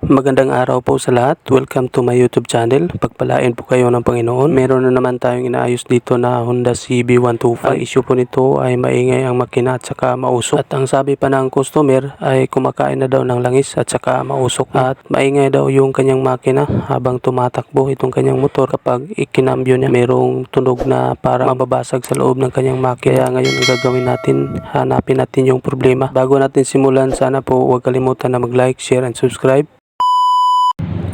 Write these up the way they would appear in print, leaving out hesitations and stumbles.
Magandang araw po sa lahat. Welcome to my YouTube channel. Pagpalain po kayo ng Panginoon. Meron na naman tayong inaayos dito na Honda CB125. Ang issue po nito ay maingay ang makina at saka mausok. At ang sabi pa ng customer ay kumakain na daw ng langis at saka mausok. At maingay daw yung kanyang makina habang tumatakbo itong kanyang motor. Kapag ikinambyo niya, merong tunog na para mababasag sa loob ng kanyang makina. Kaya ngayon ang gagawin natin, hanapin natin yung problema. Bago natin simulan, sana po huwag kalimutan na mag-like, share, and subscribe.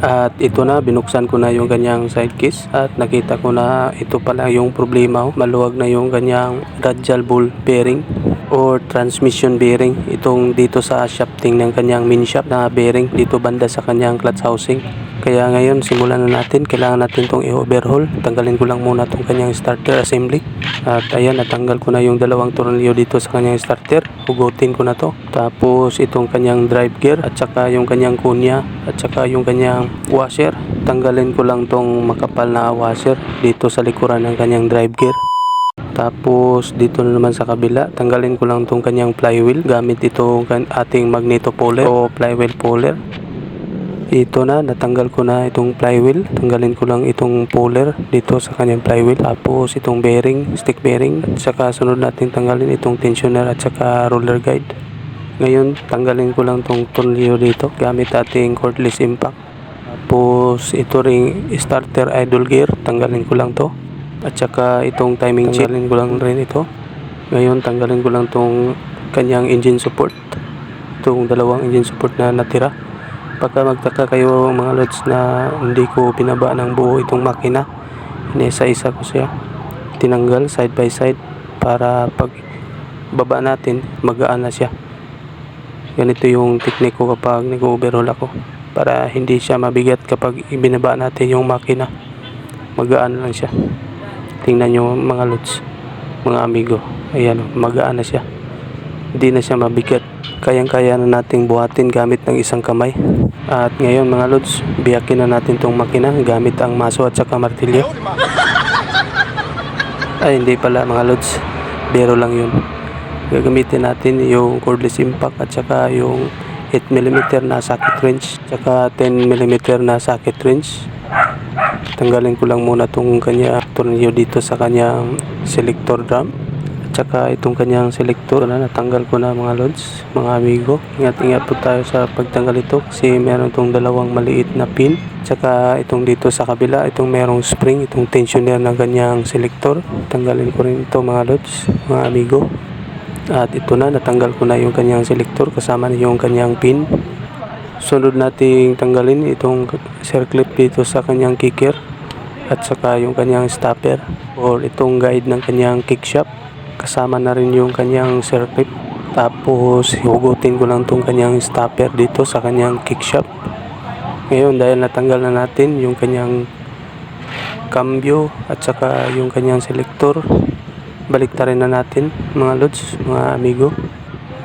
At ito na, binuksan ko na yung kanyang side case at nakita ko na ito pala yung problema. Maluwag na yung kanyang radial ball bearing or transmission bearing. Itong dito sa shafting ng kanyang main shaft na bearing dito banda sa kanyang clutch housing. Kaya ngayon simulan na natin. Kailangan natin itong i-overhaul. Tanggalin ko lang muna itong kanyang starter assembly. At ayan, natanggal ko na yung dalawang tornilyo dito sa kanyang starter. Hugutin ko na to. Tapos itong kanyang drive gear at saka yung kanyang kunya at saka yung kanyang washer. Tanggalin ko lang tong makapal na washer dito sa likuran ng kanyang drive gear. Tapos dito na naman sa kabila, tanggalin ko lang tong kanyang flywheel gamit itong ating magneto puller o flywheel puller. Ito na, natanggal ko na itong flywheel. Tanggalin ko lang itong puller dito sa kanyang flywheel. Tapos itong bearing, stick bearing. At saka sunod natin tanggalin itong tensioner at saka roller guide. Ngayon, tanggalin ko lang itong tornilyo dito gamit ating cordless impact. Tapos ito ring starter idle gear. Tanggalin ko lang to. At saka itong timing chain. Tanggalin ko lang rin ito. Ngayon, tanggalin ko lang itong kanyang engine support. Itong dalawang engine support na natira. Pagka magtaka kayo mga lods na hindi ko binaba ng buo itong makina, inisa-isa ko siya, tinanggal side by side para pag baba natin magaan na siya. Ganito yung technique ko kapag nag-overhaul ako para hindi siya mabigat kapag ibinaba natin yung makina, magaan lang siya. Tingnan nyo mga lods, mga amigo, ayan, magaan na siya, hindi na siya mabigat. Kayang-kaya na nating buhatin gamit ng isang kamay. At ngayon mga lods, biyakin na natin tong makina gamit ang maso at saka martilyo. Ay hindi pala mga lods, biro lang yun. Gagamitin natin yung cordless impact at saka yung 8mm na socket wrench at saka 10mm na socket wrench. Tanggalin ko lang muna tong kanya tornilyo dito sa kanyang selector drum. Tsaka itong kanyang selector na natanggal ko na mga lods, mga amigo. Ingat-ingat po tayo sa pagtanggal ito kasi meron itong dalawang maliit na pin. Tsaka itong dito sa kabila, itong merong spring, itong tensioner ng kanyang selector. Tanggalin ko rin ito mga lods, mga amigo. At ito na, natanggal ko na yung kanyang selector kasama na yung kanyang pin. Sunod nating tanggalin itong circlip dito sa kanyang kicker at saka yung kanyang stopper or itong guide ng kanyang kickshop. Kasama na rin yung kanyang circlip. Tapos hugutin ko lang tong kanyang stopper dito sa kanyang kickshop. Ngayon dahil natanggal na natin yung kanyang cambio at saka yung kanyang selector, baliktarin na natin mga lods, mga amigo.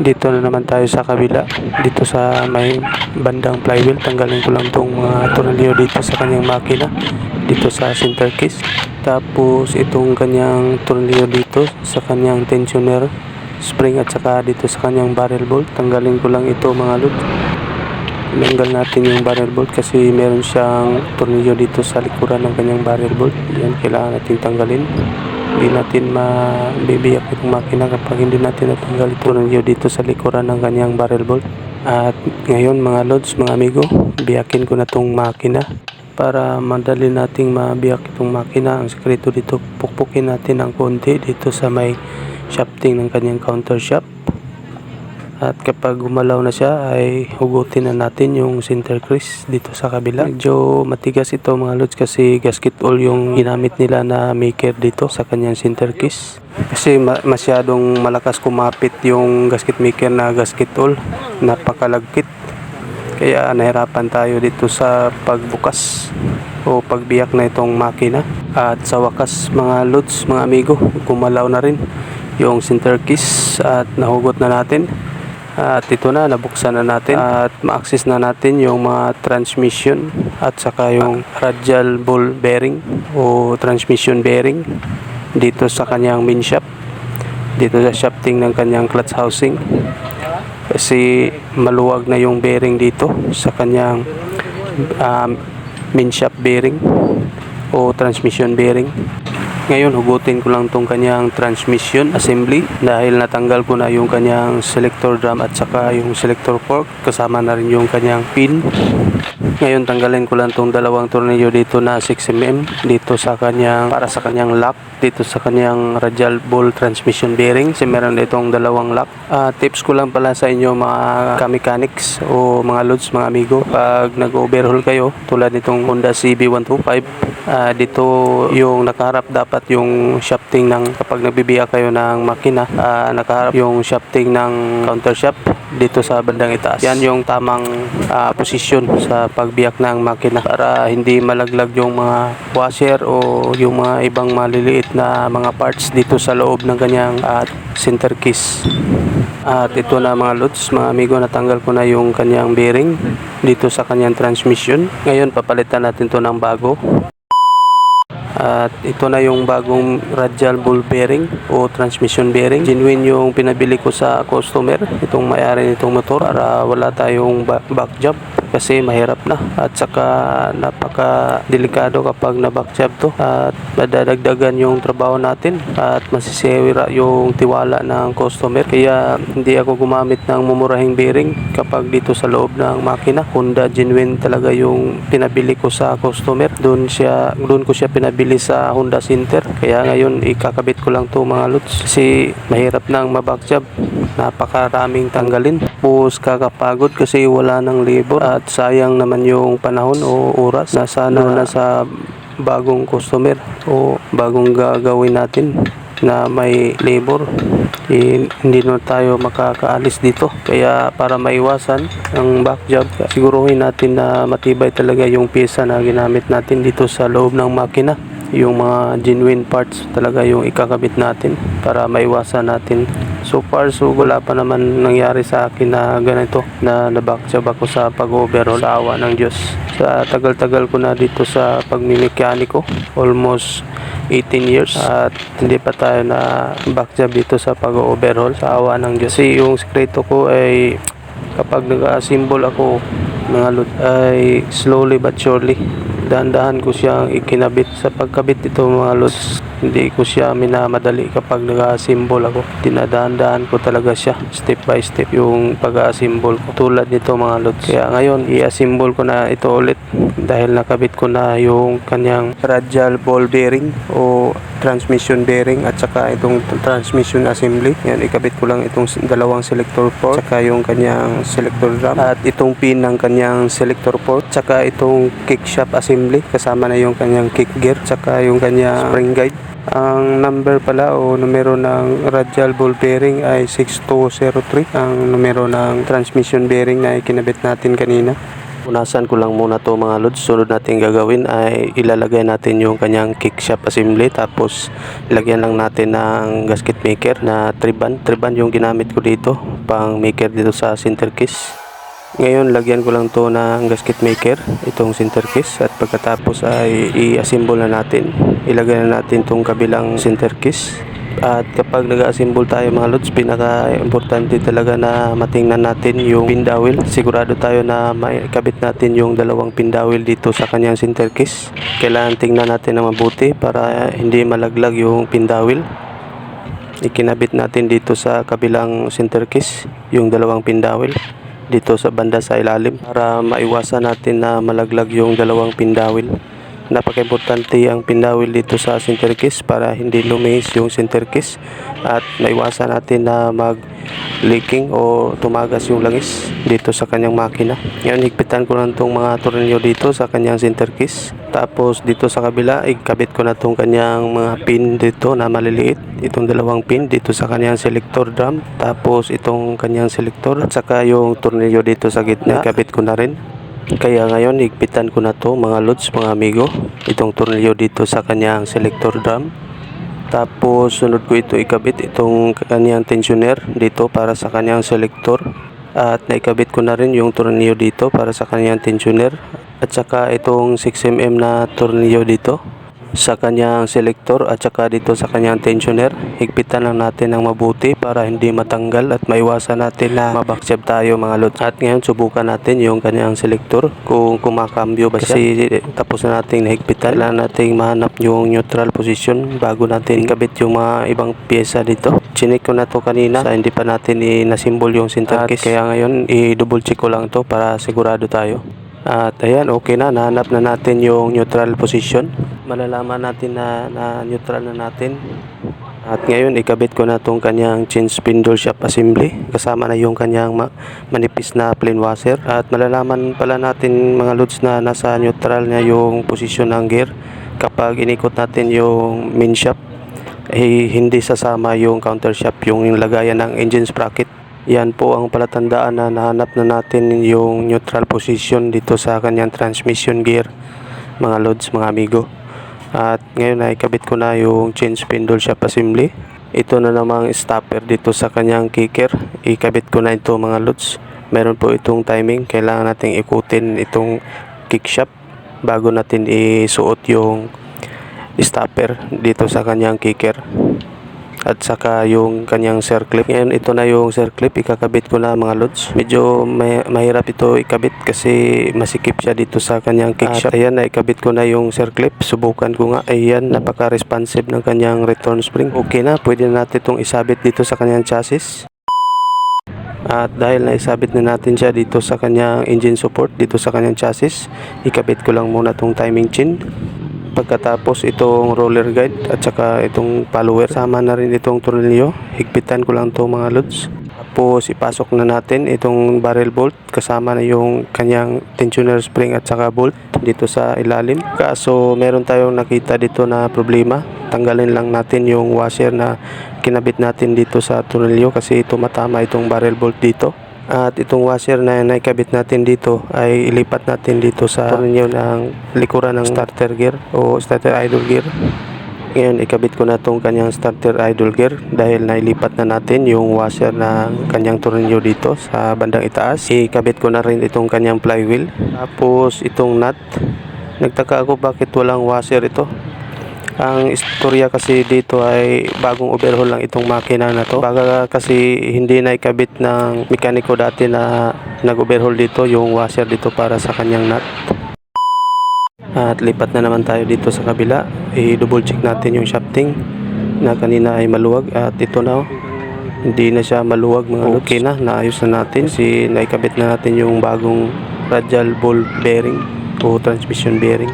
Dito na naman tayo sa kabila, dito sa may bandang flywheel. Tanggalin ko lang tong mga tornilyo dito sa kanyang makina, dito sa center case. Tapos itong kanyang tornilyo dito sa kanyang tensioner spring at saka dito sa kanyang barrel bolt. Tanggalin ko lang ito mga lods. Tinanggal natin yung barrel bolt kasi meron siyang tornilyo dito sa likuran ng kanyang barrel bolt. Yan, kailangan natin tanggalin. Hindi natin mabibiyak itong makina kapag hindi natin natanggal ito tornilyo dito sa likuran ng kanyang barrel bolt. At ngayon mga lods, mga amigo, biyakin ko na itong makina para madali nating mabiyak itong makina. Ang sekreto dito, pukpukin natin ng konti dito sa may shafting ng kanyang counter shaft. At kapag gumalaw na siya ay hugutin na natin yung center crease dito sa kabila. Medyo matigas ito mga lods kasi gasket oil yung ginamit nila na maker dito sa kanyang center crease. Kasi masyadong malakas kumapit yung gasket maker na gasket oil, napakalagkit. Kaya nahirapan tayo dito sa pagbukas o pagbiyak na itong makina. At sa wakas mga lods, mga amigo, gumalaw na rin yung center case at nahugot na natin. At ito na, nabuksan na natin at ma-access na natin yung mga transmission at saka yung radial ball bearing o transmission bearing dito sa kanyang main shaft, dito sa shafting ng kanyang clutch housing. kasi maluwag na yung bearing dito sa kanyang um, main shaft bearing o transmission bearing. Ngayon hugutin ko lang tong kanyang transmission assembly dahil natanggal ko na yung kanyang selector drum at saka yung selector fork, kasama na rin yung kanyang pin. Ngayon tanggalin ko lang tong dalawang tornilyo dito na 6mm dito sa kanyang, para sa kanyang lock dito sa kanyang radial ball transmission bearing. Kasi meron ditong dalawang lock. Tips ko lang pala sa inyo mga ka-mechanics o mga lods, mga amigo, pag nag-overhaul kayo tulad nitong Honda CB125, dito yung nakaharap dapat yung shafting ng, kapag nagbibiyak kayo ng makina, nakaharap yung shafting ng counter shaft dito sa bandang itaas. Yan yung tamang posisyon sa pagbiyak ng makina para hindi malaglag yung mga washer o yung mga ibang maliliit na mga parts dito sa loob ng kanyang center case. At ito na mga lods, mga amigo, natanggal ko na yung kanyang bearing dito sa kanyang transmission. Ngayon papalitan natin to ng bago. At ito na yung bagong radial ball bearing o transmission bearing. Genuine yung pinabili ko sa customer, itong may-ari nitong motor, para wala tayong back job kasi mahirap na at saka napaka delikado kapag na back job to, at madadagdagan yung trabaho natin at masisira yung tiwala ng customer. Kaya hindi ako gumamit ng mumurahing bearing kapag dito sa loob ng makina. Honda genuine talaga yung pinabili ko sa customer. Doon ko siya pinabili sa Honda Center. Kaya ngayon ikakabit ko lang to mga lods kasi mahirap nang maback job, napakaraming tanggalin, tapos kakapagod kasi wala ng labor at sayang naman yung panahon o oras na sana nasa bagong customer o bagong gagawin natin na may labor. Hindi na tayo makakaalis dito. Kaya para maiwasan ang back job, siguruhin natin na matibay talaga yung pyesa na ginamit natin dito sa loob ng makina. Yung mga genuine parts talaga yung ikakabit natin para maiwasan natin. So far, so wala pa naman nangyari sa akin na ganito, na naback job ako sa pag-overhaul, sa awa ng Diyos. Sa tagal-tagal ko na dito sa pagmimekaniko, almost 18 years, at hindi pa tayo na back job dito sa pag-overhaul, sa awa ng Diyos. Kasi yung sekreto ko ay kapag nag-assemble ako mga load ay slowly but surely, dahan-dahan ko siyang ikinabit. Sa pagkabit ito mga lods, hindi ko siya minamadali. Kapag nag-assemble ako, dinadahan-dahan ko talaga siya step by step yung pag-assemble ko, tulad nito mga lods. Kaya ngayon i-assemble ko na ito ulit dahil nakabit ko na yung kanyang radial ball bearing o transmission bearing at saka itong transmission assembly. Yan, ikabit ko lang itong dalawang selector port, saka yung kanyang selector drum at itong pin ng kanyang selector port, saka itong kick shaft assembly, kasama na yung kanyang kick gear, saka yung kanyang spring guide. Ang number pala o numero ng radial ball bearing ay 6203. Ang numero ng transmission bearing na ikinabit natin kanina. Punasan ko lang muna to mga lods. Sunod natin gagawin ay ilalagay natin yung kanyang kick shaft assembly, tapos ilagyan lang natin ng gasket maker na triban yung ginamit ko dito pang maker dito sa center case. Ngayon lagyan ko lang to ng gasket maker, itong center case, at pagkatapos ay i-assemble na natin. Ilagay na natin tong kabilang center case. At kapag nag-assemble tayo mga lods, pinaka-importante talaga na matingnan natin yung pin dowel. Sigurado tayo na maikabit natin yung dalawang pin dowel dito sa kanyang center case. Kailangan tingnan natin na mabuti para hindi malaglag yung pin dowel. Ikinabit natin dito sa kabilang center case yung dalawang pin dowel dito sa banda sa ilalim para maiwasan natin na malaglag yung dalawang pin dowel. Napaka-importante ang pin dowel dito sa center case para hindi lumihis yung center case at maiwasan natin na mag-leaking o tumagas yung langis dito sa kanyang makina. Ngayon higpitan ko lang itong mga tornilyo dito sa kanyang center case. Tapos dito sa kabila, ikabit ko na itong kanyang mga pin dito na maliliit. Itong dalawang pin dito sa kanyang selector drum. Tapos itong kanyang selector at saka yung tornilyo dito sa gitna, ikabit ko na rin. Kaya ngayon higpitan ko na to mga lods, mga amigo, itong tornilyo dito sa kanyang selector drum. Tapos sunod ko ito ikabit itong kanyang tensioner dito para sa kanyang selector, at naikabit ko na rin yung tornilyo dito para sa kanyang tensioner, at saka itong 6mm na tornilyo dito sa kanyang selector at saka dito sa kanyang tensioner. Higpitan lang natin ng mabuti para hindi matanggal at maiwasan natin na mabackshab tayo mga lods. At ngayon subukan natin yung kanyang selector kung kumakambyo ba siya. Kasi tapos na natin nahigpitan, kailangan natin mahanap yung neutral position bago natin ikabit yung mga ibang pyesa dito. Chinik ko na to kanina sa hindi pa natin inasimbol yung center case, kaya ngayon i-double check ko lang to para sigurado tayo. At ayan, okay na, nahanap na natin yung neutral position. Malalaman natin na neutral na natin. At ngayon ikabit ko na tong kanyang chain spindle shaft assembly kasama na yung kanyang manipis na plain washer. At malalaman pala natin mga lods na nasa neutral na yung position ng gear kapag inikot natin yung main shaft, hindi sasama yung counter shaft, yung lagayan ng engine sprocket. Yan po ang palatandaan na nahanap na natin yung neutral position dito sa kanyang transmission gear mga lods, mga amigo. At ngayon ay ikabit ko na yung chain spindle shaft assembly. Ito na namang stopper dito sa kanyang kicker. Ikabit ko na ito mga lods. Meron po itong timing, kailangan nating ikutin itong kick shaft bago natin isuot yung stopper dito sa kanyang kicker at saka yung kanyang circlip. Ngayon ito na yung circlip, ikakabit ko na mga lods. Medyo mahirap ito ikabit kasi masikip siya dito sa kanyang kickshaft. Ayan, na ikabit ko na yung circlip. Subukan ko nga. Ayan, napaka responsive ng kanyang return spring. Okay na, pwede na natin itong isabit dito sa kanyang chassis. At dahil naisabit na natin siya dito sa kanyang engine support, dito sa kanyang chassis, ikabit ko lang muna itong timing chain. Pagkatapos itong roller guide at saka itong follower, sama na rin itong tornilyo. Higpitan ko lang to mga lods. Tapos ipasok na natin itong barrel bolt kasama na yung kanyang tensioner spring at saka bolt dito sa ilalim. Kaso meron tayong nakita dito na problema. Tanggalin lang natin yung washer na kinabit natin dito sa tornilyo kasi tumatama itong barrel bolt dito. At itong washer na naikabit natin dito ay ilipat natin dito sa tornilyo ng likuran ng starter gear o starter idle gear. Ngayon ikabit ko na itong kanyang starter idle gear dahil nailipat na natin yung washer ng kanyang tornilyo dito sa bandang itaas. Ikabit ko na rin itong kanyang flywheel. Tapos itong nut, nagtaka ako bakit walang washer ito. Ang istorya kasi dito ay bagong overhaul lang itong makina na to. Baga kasi hindi na ikabit ng mekaniko dati na nag-overhaul dito yung washer dito para sa kanyang nut. At lipat na naman tayo dito sa kabila. I-double check natin yung shafting na kanina ay maluwag. At ito na, hindi na siya maluwag mga lods. Okay na, naayos na natin. Kasi naikabit na natin yung bagong radial ball bearing o transmission bearing.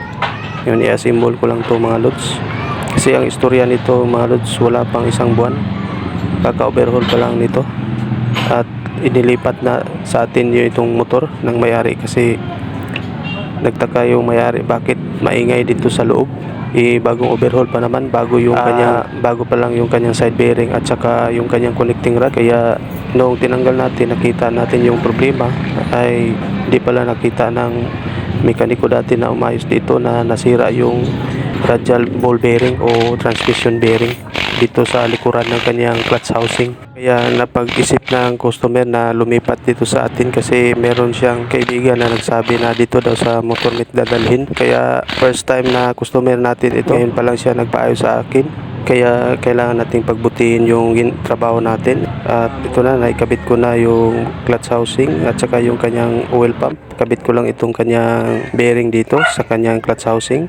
Yun, i-assemble ko lang to mga lods. Kasi ang istorya nito mga lods, wala pang isang buwan, kaka-overhaul pa lang nito. At inilipat na sa atin yung itong motor ng may-ari kasi nagtaka yung may-ari bakit maingay dito sa loob. Bagong overhaul pa naman, bago pa lang yung kanyang side bearing at saka yung kanyang connecting rod. Kaya nung tinanggal natin, nakita natin yung problema ay di pala nakita ng mekaniko dati na umayos dito na nasira yung radial ball bearing o transmission bearing dito sa likuran ng kanyang clutch housing. Kaya napag-isip ng customer na lumipat dito sa atin kasi meron siyang kaibigan na nagsabi na dito daw sa motor meet dadalhin. Kaya first time na customer natin ito, ngayon pa lang siya nagpaayo sa akin. Kaya kailangan nating pagbutihin yung trabaho natin. At ito na, naikabit ko na yung clutch housing at saka yung kanyang oil pump. Kabit ko lang itong kanyang bearing dito sa kanyang clutch housing.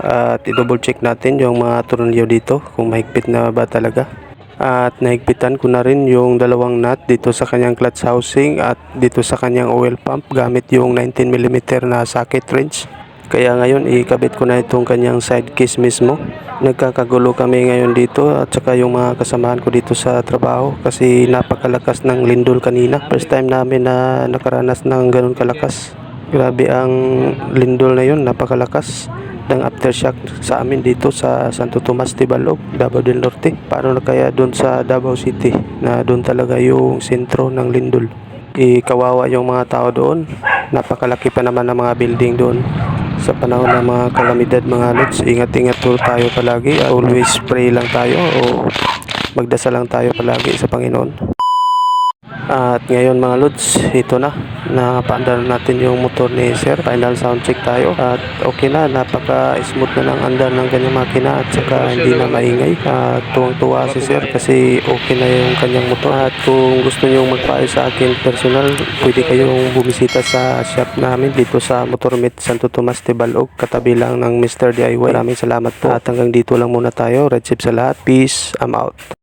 At i-double check natin yung mga tornilyo dito kung mahigpit na ba talaga. At nahigpitan ko na rin yung dalawang nut dito sa kanyang clutch housing at dito sa kanyang oil pump gamit yung 19mm na socket wrench. Kaya ngayon ikabit ko na itong kanyang side case mismo. Nagkakagulo kami ngayon dito at saka yung mga kasamahan ko dito sa trabaho kasi napakalakas ng lindol kanina. First time namin na nakaranas ng ganun kalakas. Grabe ang lindol na yun, napakalakas ng aftershock sa amin dito sa Santo Tomas Tibalog, Davao del Norte. Paano na kaya doon sa Davao City na doon talaga yung sentro ng lindol. Kawawa yung mga tao doon. Napakalaki pa naman ng mga building doon. Sa panahon ng mga kalamidad mga lods, ingat-ingat po tayo palagi. Always pray lang tayo o magdasal lang tayo palagi sa Panginoon. At ngayon mga lods, ito na, napaandar natin yung motor ni sir. Final sound check tayo at okay na, napaka smooth na ng andar ng kanyang makina at saka hindi na maingay. At tuwang-tuwa si sir kasi okay na yung kanyang motor. At kung gusto nyo magpaayos sa akin personal, pwede kayong bumisita sa shop namin dito sa Motormet Santo Tomas de Balog, katabi lang ng Mr. DIY. Maraming salamat po at hanggang dito lang muna tayo. Red Chip sa lahat, peace, I'm out.